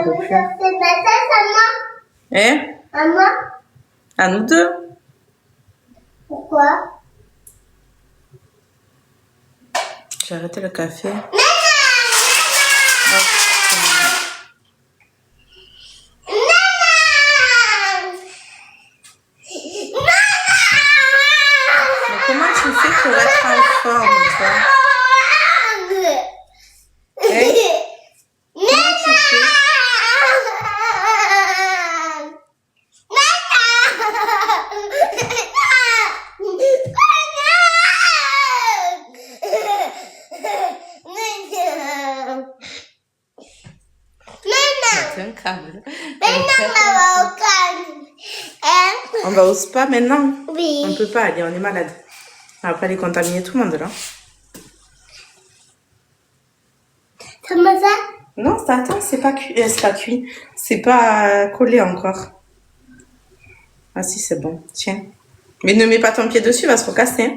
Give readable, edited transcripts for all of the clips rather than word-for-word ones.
j'en peux plus. Eh? Maman? À nous deux. Pourquoi? J'ai arrêté le café. Mais comment tu fais pour être en forme, toi? Eh? Comment tu fais? C'est un câble. On va au spa maintenant? Oui. On peut pas aller, on est malade. On va pas aller contaminer tout le monde là. Comment ça? Non, attends, c'est pas cuit. C'est pas collé encore. Ah si, c'est bon. Tiens. Mais ne mets pas ton pied dessus, il va se recasser. Hein.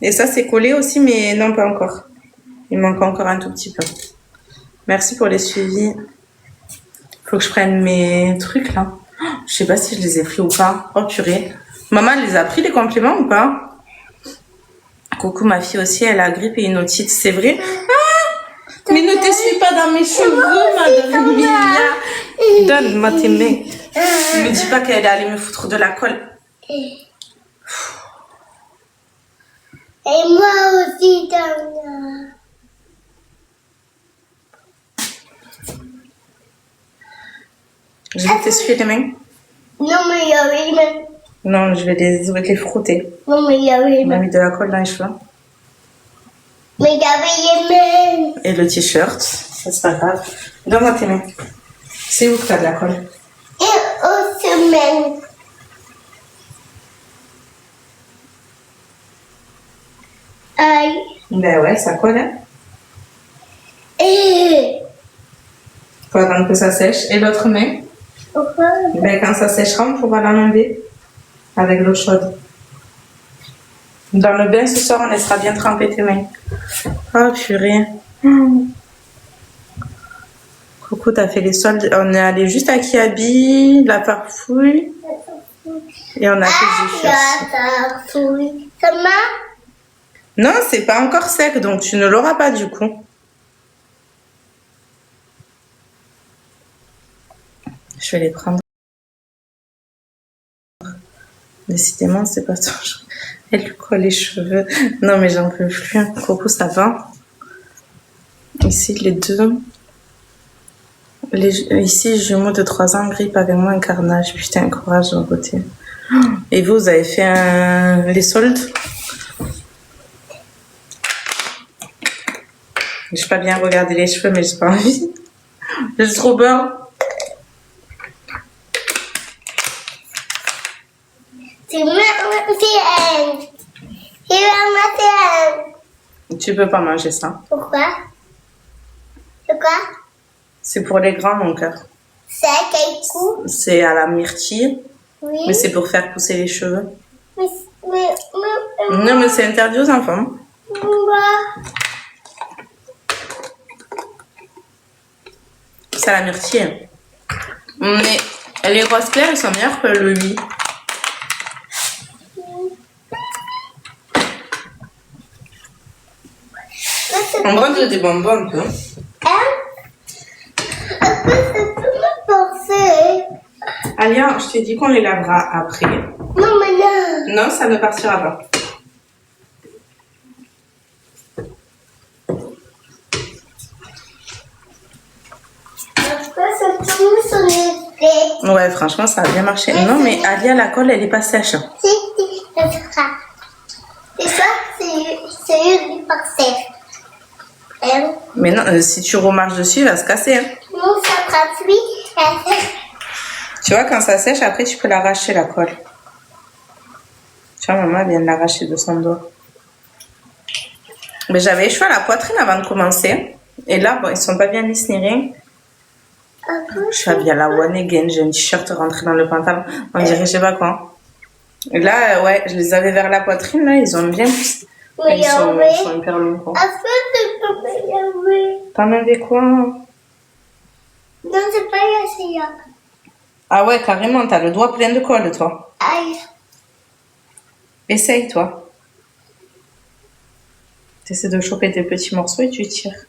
Et ça, c'est collé aussi, mais non, pas encore. Il manque encore un tout petit peu. Merci pour les suivis. Faut que je prenne mes trucs là. Je sais pas si je les ai pris ou pas. Oh purée. Maman, elle les a pris les compléments ou pas? Coucou, ma fille aussi, elle a grippe et une otite. C'est vrai? Ah, mais ne t'essuie pas dans mes cheveux, madame Mia. Donne-moi tes mains. Ne me dis pas qu'elle est allée me foutre de la colle. Et moi aussi, Tania. Je vais t'essuyer les mains. Non, mais il y avait une main. Non, je vais les frotter. Non, mais il y avait On une a main. mis de la colle dans les cheveux. Mais il y avait une main. Et le t-shirt. Ça, c'est pas grave. Donne-moi tes mains. C'est où que t'as de la colle? Et aux semaines. Aïe. Ben ouais, ça colle, hein. Et Faut attendre que ça sèche. Et l'autre main? pourquoi? Ben quand ça séchera, on pourra l'enlever. Avec l'eau chaude. Dans le bain ce soir, on laissera bien tremper tes mains. Oh purée. Coucou, t'as fait les soldes. On est allé juste à Kiabi, la Farfouille. Et on a fait Jiffy aussi. Ça m'a? Non, c'est pas encore sec, donc tu ne l'auras pas du coup. Je vais les prendre. Décidément, c'est pas toujours. Elle lui colle les cheveux. Non, mais j'en peux plus. Coucou, ça va? Ici, les deux. Ici, jumeaux de 3 ans, grippe avec moi, un carnage. Putain, courage de mon côté. Et vous avez fait les soldes? J'ai pas bien regardé les cheveux, mais j'ai pas envie. J'ai trop peur. C'est ma Tu peux pas manger ça. Pourquoi? Pourquoi? C'est pour les grands, mon cœur. C'est à quel coup? C'est à la myrtille, Oui. mais c'est pour faire pousser les cheveux. Mais, Non, mais c'est interdit aux enfants. C'est à la myrtille. Mais les roses claires, elles sont meilleures que le lit. On prend des bonbons un peu. Alia, je t'ai dit qu'on les lavera après. Non, mais non. Non, ça ne partira pas. Après, ça tombe sur les pieds. Ouais, franchement, ça a bien marché. Non, mais Alia, la colle, elle est pas sèche. Ça sera. Et ça, c'est une parcelle. Mais non, si tu remarches dessus, il va se casser. Hein. Non, ça traduit. Tu vois, quand ça sèche, après, tu peux l'arracher, la colle. Tu vois, maman vient de l'arracher de son doigt. Mais j'avais échoué à la poitrine avant de commencer. Et là, bon, ils sont pas bien lisses ni rien. Je suis habillée à la one again. J'ai un t-shirt rentré dans le pantalon. On dirait, je sais pas quoi. Et là, ouais, je les avais vers la poitrine, là, ils ont bien poussé. Ils sont hyper longs, quoi. T'en avais quoi? Non, aussi. Ah ouais, carrément, t'as le doigt plein de colle, toi. Aïe. Essaye, toi. T'essaies de choper des petits morceaux et tu tires.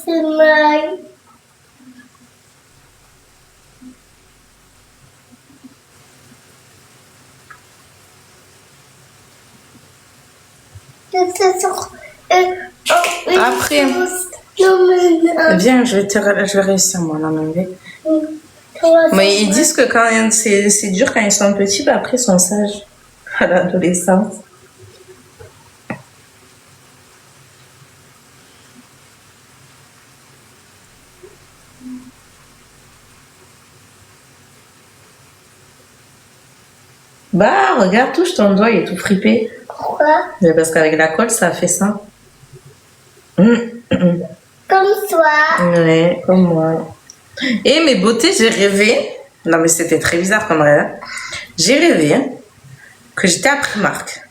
C'est mal. Après. Viens, je vais réussir, moi, là, même. Mais ils disent que quand c'est dur quand ils sont petits, bah après ils sont sages à l'adolescence. Bah regarde, touche ton doigt, il est tout fripé. Pourquoi? Mais parce qu'avec la colle, ça a fait ça. Comme toi. Ouais, comme moi. Et mes beautés, j'ai rêvé. Non mais c'était très bizarre comme rêve. J'ai rêvé que j'étais à Primark.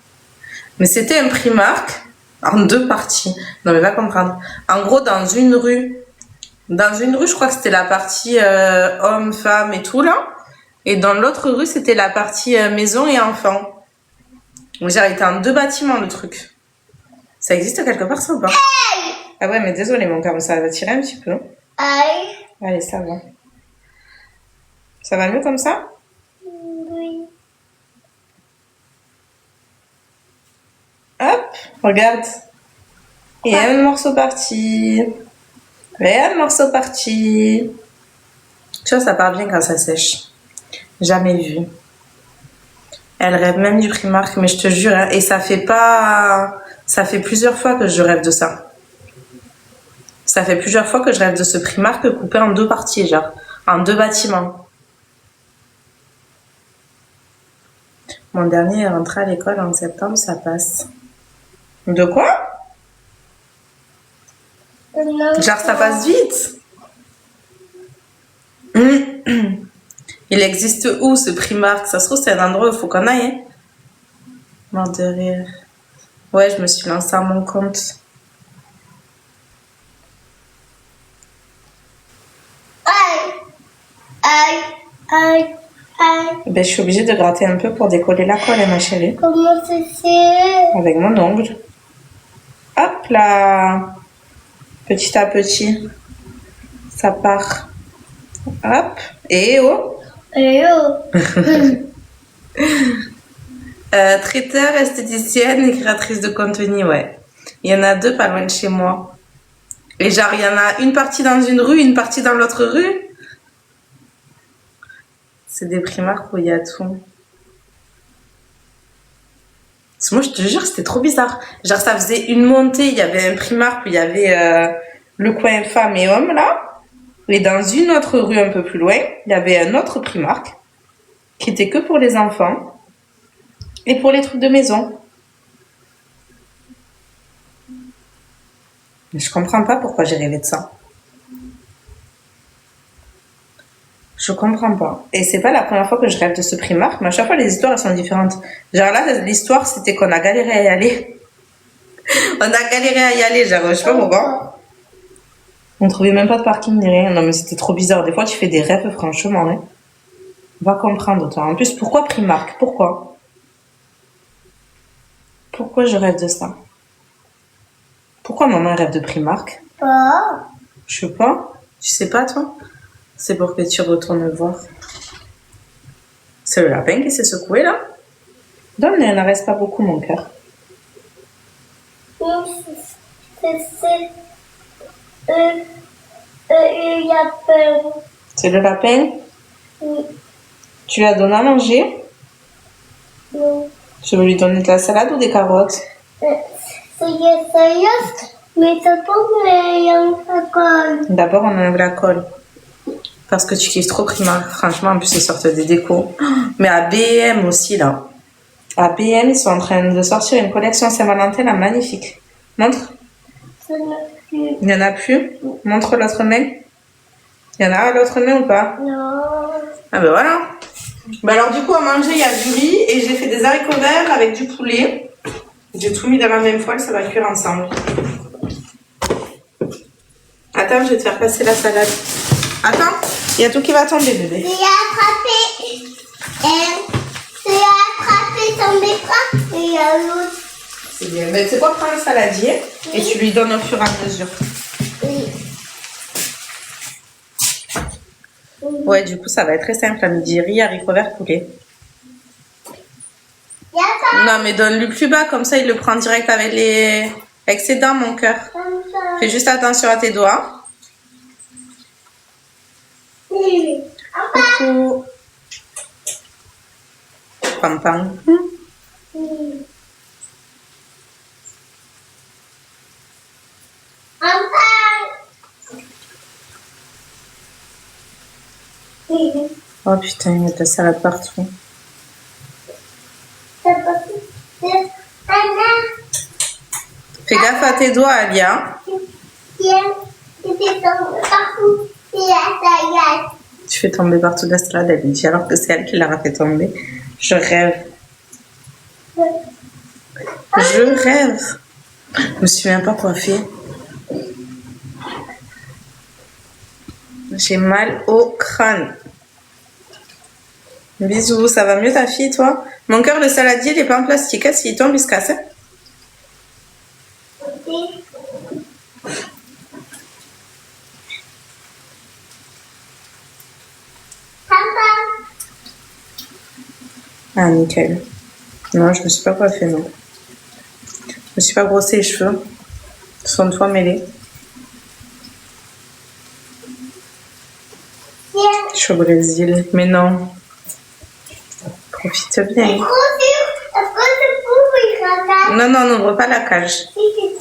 Mais c'était un Primark en 2 parties. Non mais va comprendre. En gros, dans une rue, je crois que c'était la partie hommes, femmes et tout là. Et dans l'autre rue, c'était la partie maison et enfants. Donc j'ai été en 2 bâtiments le truc. Ça existe quelque part ça ou pas? Ah ouais, mais désolé mon cœur, ça va tirer un petit peu. Aïe. Allez, ça va. Ça va mieux comme ça? Oui. Hop, regarde. Et un morceau parti. Et un morceau parti. Tu vois, ça part bien quand ça sèche. Jamais vu. Elle rêve même du Primark, mais je te jure, hein, et ça fait plusieurs fois que je rêve de ça. Ça fait plusieurs fois que je rêve de ce Primark coupé en 2 parties, genre, en 2 bâtiments. Mon dernier est rentré à l'école en septembre, ça passe. De quoi? Genre, ça passe vite. Il existe où ce Primark? Ça se trouve, c'est un endroit où il faut qu'on aille. Hein? Mort de rire. Ouais, je me suis lancée à mon compte. Aïe. Ben, je suis obligée de gratter un peu pour décoller la colle, ma chérie. Comment c'est fait? Avec mon ongle. Hop là. Petit à petit. Ça part. Hop. Et oh. Traiteur, esthéticienne et créatrice de contenu, ouais. Il y en a 2 pas loin de chez moi. Et genre, il y en a une partie dans une rue, une partie dans l'autre rue. C'est des Primark où il y a tout. Parce que moi, je te jure, c'était trop bizarre. Genre, ça faisait une montée, il y avait un Primark où il y avait le coin femmes et hommes, là. Et dans une autre rue un peu plus loin, il y avait un autre Primark qui était que pour les enfants et pour les trucs de maison. Mais je comprends pas pourquoi j'ai rêvé de ça. Je comprends pas. Et c'est pas la première fois que je rêve de ce Primark, mais à chaque fois les histoires elles sont différentes. Genre là, l'histoire c'était qu'on a galéré à y aller. On a galéré à y aller, genre je sais pas pourquoi. On trouvait même pas de parking ni rien. Non mais c'était trop bizarre. Des fois tu fais des rêves franchement. Hein. Va comprendre toi. En plus pourquoi Primark? Pourquoi je rêve de ça? Pourquoi maman rêve de Primark? Pas. Je sais pas. Tu sais pas toi? C'est pour que tu retournes voir. C'est le lapin qui s'est secoué là? Donne, il n'en reste pas beaucoup mon cœur. Il y a peur. C'est le lapin? Oui. Tu lui as donné à manger? Non. Tu veux lui donner de la salade ou des carottes? C'est mais ça tombe et la colle. D'abord, on enlève la colle. Parce que tu kiffes trop Primark. Franchement, en plus, ils sortent des décos. Mais à B&M aussi, là. À B&M, ils sont en train de sortir une collection Saint-Valentin, là, magnifique. Montre. Il n'y en a plus. Montre l'autre main. Il y en a à l'autre main ou pas? Non. Ah ben voilà. Ben alors du coup, à manger, il y a du riz et j'ai fait des haricots verts avec du poulet. J'ai tout mis dans la même poêle, ça va cuire ensemble. Attends, je vais te faire passer la salade. Attends, il y a tout qui va tomber, bébé. Tu as attrapé ton bras et l'autre. C'est bien. Mais tu sais quoi, prends le saladier et tu lui donnes au fur et à mesure. Oui. Ouais, du coup, ça va être très simple à midi. Riz, haricots verts, poulet. Il y a pas Non, mais donne-lui plus bas, comme ça, il le prend direct avec ses dents, mon cœur. comme ça. Fais juste attention à tes doigts. Oui. Coucou. Pam pam. Oui. Oh putain, il y a de la salade partout. Fais gaffe à tes doigts, Alia. Tu fais tomber partout la salade, elle me dit, alors que c'est elle qui l'a fait tomber. Je rêve. Je rêve. Je me suis même pas coiffée. J'ai mal au crâne. Bisous, ça va mieux ta fille, toi? Mon cœur, le saladier, il est pas en plastique. S'il tombe, il se casse. Ah, nickel. Non, je me suis pas coiffée, non. Je me suis pas brossé les cheveux. Ils sont de fois mêlés. Je suis au Brésil. Mais non. Profite bien. Non, non, n'ouvre pas la cage.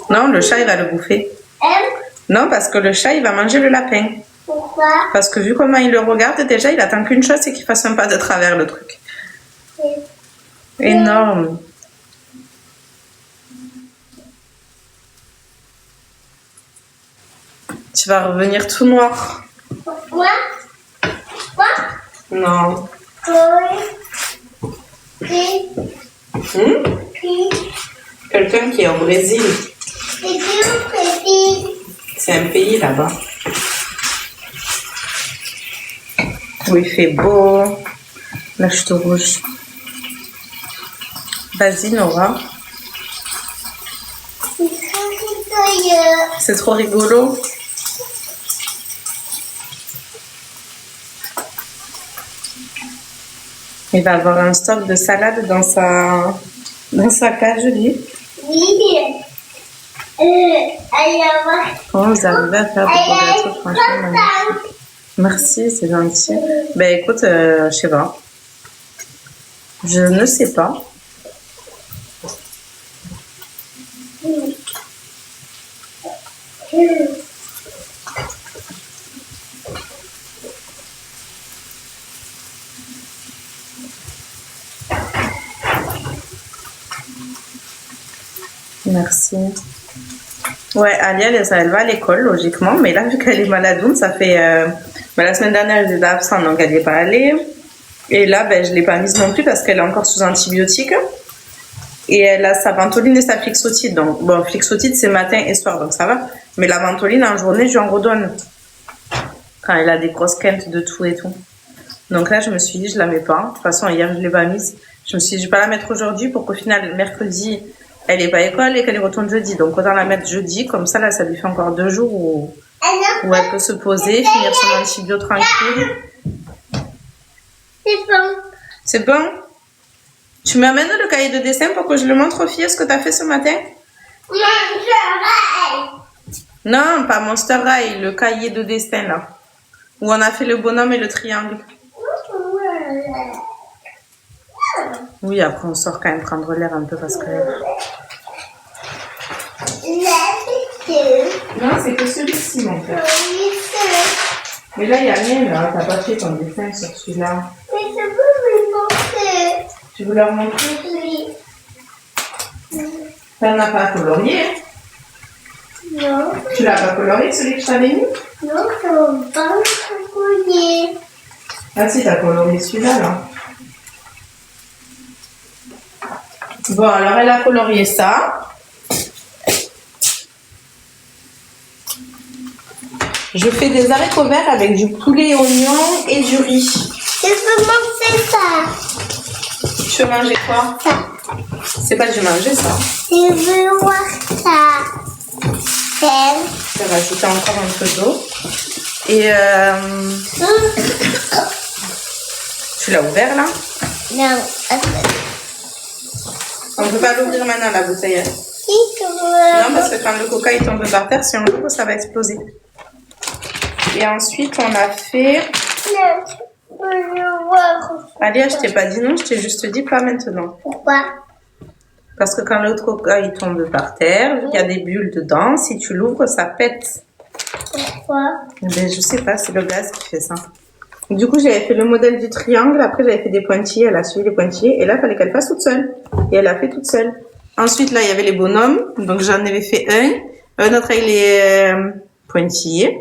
Non, le chat, il va le bouffer. Non, parce que le chat, il va manger le lapin. Pourquoi? Parce que vu comment il le regarde, déjà, il attend qu'une chose, c'est qu'il fasse un pas de travers, le truc. Énorme. Tu vas revenir tout noir. Pourquoi? Quoi? Non. Qui? Quelqu'un qui est au Brésil. C'est qui au Brésil? C'est un pays là-bas. Où il fait beau. Là, je te rouge. Vas-y, Nora. C'est trop rigolo. Il va avoir un stock de salade dans sa cage, lui. Oui. Comment vous arrivez à faire des beaux gâteaux, franchement, magnifique. Merci, c'est gentil. Ben écoute, je sais pas. Je ne sais pas. Merci. Ouais, Alia, elle va à l'école, logiquement, mais là, vu qu'elle est malade, ça fait... la semaine dernière, elle était absente, donc elle n'est pas allée. Et là, je ne l'ai pas mise non plus parce qu'elle est encore sous antibiotiques. Et elle a sa ventoline et sa Flixotide. Donc, bon, Flixotide, c'est matin et soir, donc ça va. Mais la ventoline, en journée, je lui en redonne. Quand elle a des grosses quintes de tout et tout. Donc là, je me suis dit, je la mets pas. De toute façon, hier, je ne l'ai pas mise. Je me suis dit, je vais pas la mettre aujourd'hui pour qu'au final, mercredi, elle n'est pas à l'école et qu'elle y retourne jeudi. Donc, autant la mettre jeudi. Comme ça, là, ça lui fait encore 2 jours où elle peut se poser, finir son antibio tranquille. C'est bon. C'est bon? Tu m'amènes le cahier de dessin pour que je le montre aux filles ce que tu as fait ce matin? Non, pas Monster High, le cahier de dessin là. Où on a fait le bonhomme et le triangle. Oui, après on sort quand même prendre l'air un peu parce que... Non, c'est que celui-ci mon frère. Mais là, il n'y a rien là. T'as pas fait ton dessin sur celui-là. Mais je peux me montrer. Tu veux leur montrer? Oui. T'en as pas colorié? Non. Tu l'as pas colorié celui que je t'avais mis? Non, je ne pas colorier. Ah si, t'as colorié celui-là là. Bon, alors elle a colorié ça. Je fais des haricots verts avec du poulet, oignon et du riz. Je veux manger ça. Tu veux manger quoi? Ça. C'est pas du manger, ça. Je veux voir ça. Je vais rajouter encore un peu d'eau. Et tu l'as ouvert là? Non. On peut pas l'ouvrir maintenant la bouteille. Si tu veux. Non, parce que quand le coca il tombe par terre, si on l'ouvre, ça va exploser. Et ensuite, on a fait... Non, je veux voir. Alia, je t'ai pas dit non, je t'ai juste dit pas maintenant. Pourquoi? Parce que quand l'autre coca il tombe par terre, il y a des bulles dedans. Si tu l'ouvres, ça pète. Pourquoi? Ben, je sais pas, c'est le gaz qui fait ça. Du coup, j'avais fait le modèle du triangle. Après, j'avais fait des pointillés. Elle a suivi les pointillés. Et là, il fallait qu'elle fasse toute seule. Et elle a fait toute seule. Ensuite, là, il y avait les bonhommes. Donc, j'en avais fait un autre avec les pointillés.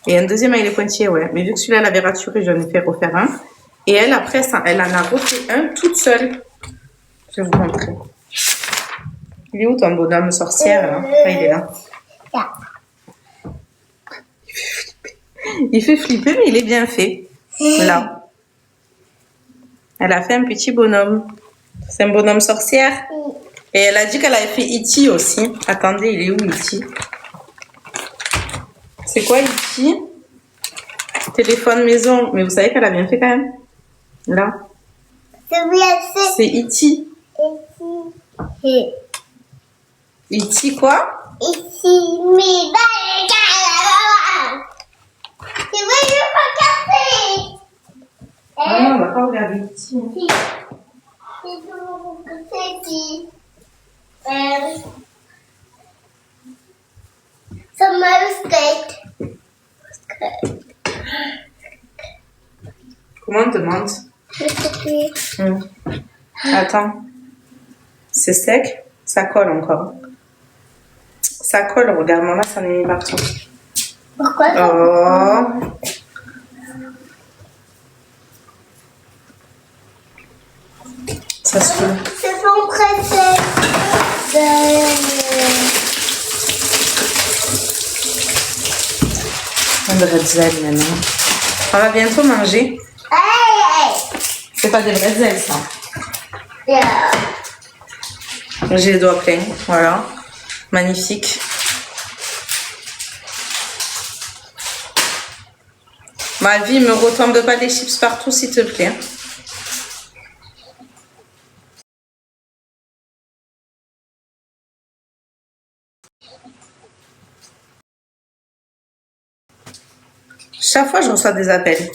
Et un deuxième avec les pointillés, ouais. Mais vu que celui-là, elle avait raturé, j'en ai fait refaire un. Et elle, après, ça, elle en a refait un toute seule. Je vais vous montrer. Il est où ton bonhomme sorcière, là? Ah, il est là. Là. Il fait flipper, mais il est bien fait. Là. Elle a fait un petit bonhomme. C'est un bonhomme sorcière. Et elle a dit qu'elle avait fait E.T. aussi. Attendez, il est où E.T.? C'est quoi E.T.? Téléphone maison. Mais vous savez qu'elle a bien fait quand même. Là. C'est E.T. Ici. E.T. quoi? Ici, mais je veux regarder. Ah non, on va pas regarder E.T. Je veux regarder. Ça m'a skate. Comment on demande? Attends. C'est sec? Ça colle encore. Ça colle, regarde-moi là, ça en est mis partout. Pourquoi? Oh. Ça se fait. C'est son préféré. Un bretzel maintenant. On va bientôt manger. Hey! C'est pas des bretzels ça. Yeah. J'ai les doigts pleins. Voilà. Magnifique. Ma vie, me retombe pas des chips partout s'il te plaît. Chaque fois, je reçois des appels.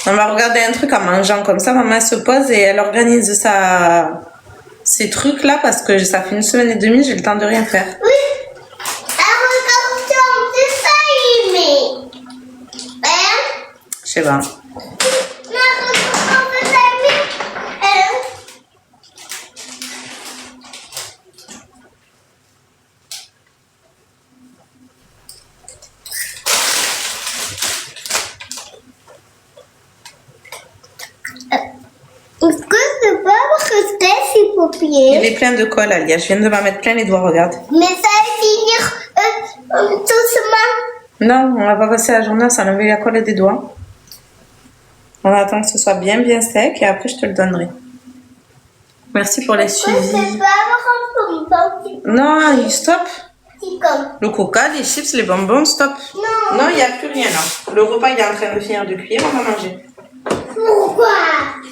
On va regarder un truc en mangeant comme ça. Maman se pose et elle organise ses trucs là parce que ça fait 1 semaine et demie, j'ai le temps de rien faire. Oui. C'est ça, mais. Je sais pas. Est-ce que je peux rester, s'il vous Il plaît? est plein de colle, Alia. Je viens de m'en mettre plein les doigts, regarde. Mais ça va finir doucement. Non, on va pas passer la journée à s'enlever la colle des doigts. On va attendre que ce soit bien bien sec et après je te le donnerai. Merci pour les Je suivis. peux avoir un bonbon. Non, stop. C'est comme. Le coca, les chips, les bonbons, stop. Non. Non, il n'y a plus rien là. Le repas il est en train de finir de cuire, on va manger. Pourquoi?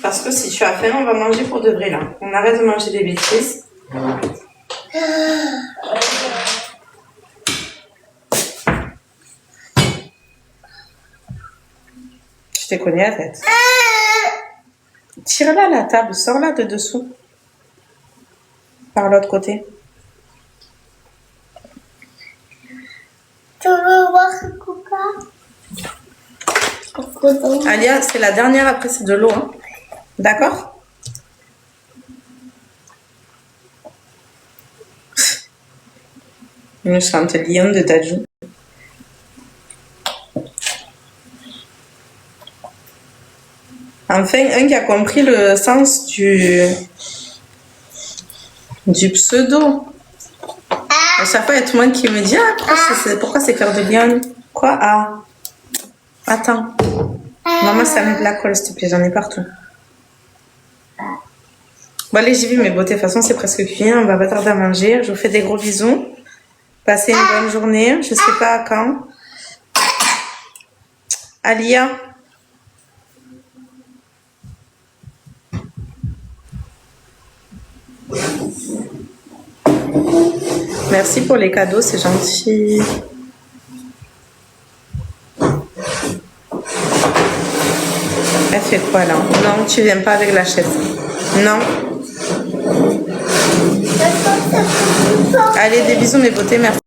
Parce que si tu as faim, on va manger pour de vrai là. On arrête de manger des bêtises. Je t'ai cogné la tête. Tire-la la table, sors-la de dessous. Par l'autre côté. Tu veux voir ce coca? Alia, c'est la dernière, après c'est de l'eau. Hein. D'accord? Une chante lion de Dajou. Enfin, un qui a compris le sens du pseudo. À chaque fois, il y a tout le monde qui me dit pourquoi c'est Cœur de Lion? Quoi? Ah. Attends. Maman, ça met de la colle, s'il te plaît, j'en ai partout. Bon, allez, j'y vais, mes beautés. De toute façon, c'est presque cuit. On va pas tarder à manger. Je vous fais des gros bisous. Passez une bonne journée. Je sais pas à quand. Alia. Merci pour les cadeaux, c'est gentil. Elle fait quoi là? Non, tu viens pas avec la chaise. Non. Allez, des bisous mes beautés, merci.